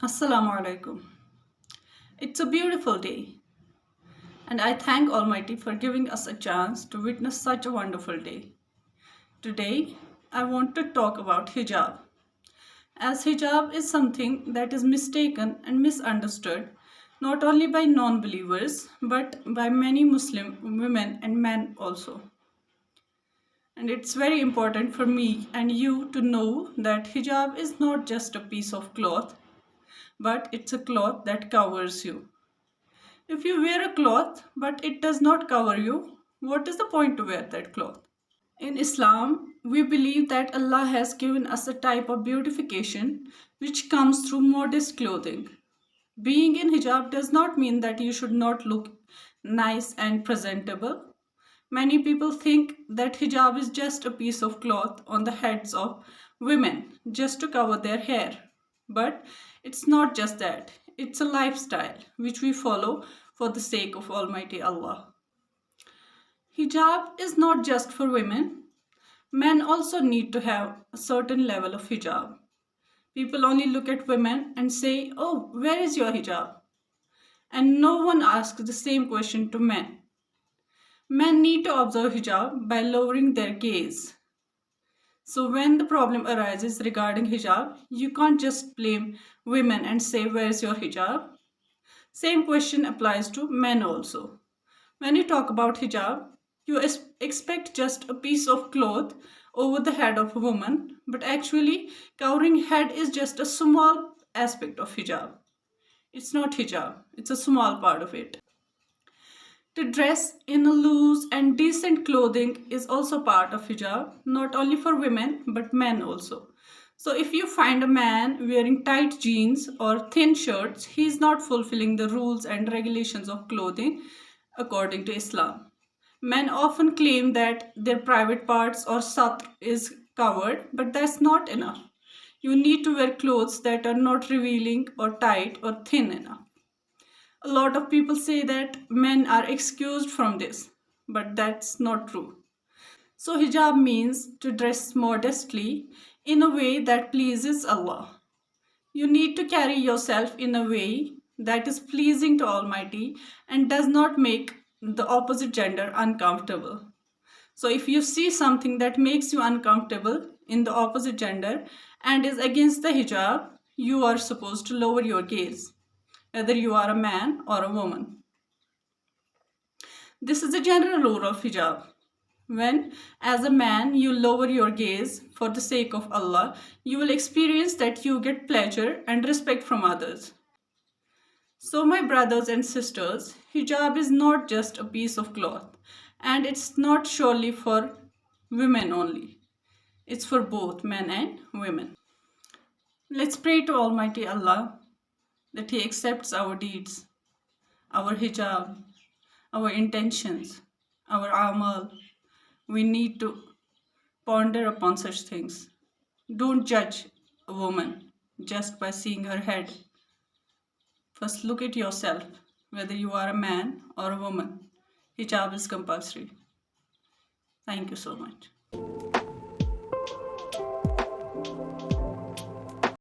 Assalamu alaikum. It's a beautiful day, and I thank Almighty for giving us a chance to witness such a wonderful day. Today, I want to talk about hijab, as hijab is something that is mistaken and misunderstood not only by non believers but by many Muslim women and men also. And it's very important for me and you to know that hijab is not just a piece of cloth, but it's a cloth that covers you. If you wear a cloth but it does not cover you, what is the point to wear that cloth? In Islam, we believe that Allah has given us a type of beautification which comes through modest clothing. Being in hijab does not mean that you should not look nice and presentable. Many people think that hijab is just a piece of cloth on the heads of women just to cover their hair. But it's not just that, it's a lifestyle which we follow for the sake of Almighty Allah. Hijab is not just for women, men also need to have a certain level of hijab. People only look at women and say, "Oh, where is your hijab?" And no one asks the same question to men. Men need to observe hijab by lowering their gaze. So, when the problem arises regarding hijab, you can't just blame women and say, "Where's your hijab?" Same question applies to men also. When you talk about hijab, you expect just a piece of cloth over the head of a woman, but actually, covering head is just a small aspect of hijab. It's not hijab, it's a small part of it. To dress in a loose and decent clothing is also part of hijab, not only for women but men also. So if you find a man wearing tight jeans or thin shirts, he is not fulfilling the rules and regulations of clothing according to Islam. Men often claim that their private parts or satr is covered, but that's not enough. You need to wear clothes that are not revealing or tight or thin enough. A lot of people say that men are excused from this, but that's not true. So, hijab means to dress modestly in a way that pleases Allah. You need to carry yourself in a way that is pleasing to Almighty and does not make the opposite gender uncomfortable. So, if you see something that makes you uncomfortable in the opposite gender and is against the hijab, you are supposed to lower your gaze, whether you are a man or a woman. This is the general rule of hijab. When, as a man, you lower your gaze for the sake of Allah, you will experience that you get pleasure and respect from others. So, my brothers and sisters, hijab is not just a piece of cloth, and it's not surely for women only. It's for both men and women. Let's pray to Almighty Allah that He accepts our deeds, our hijab, our intentions, our amal. We need to ponder upon such things. Don't judge a woman just by seeing her head. First, look at yourself, whether you are a man or a woman. Hijab is compulsory. Thank you so much.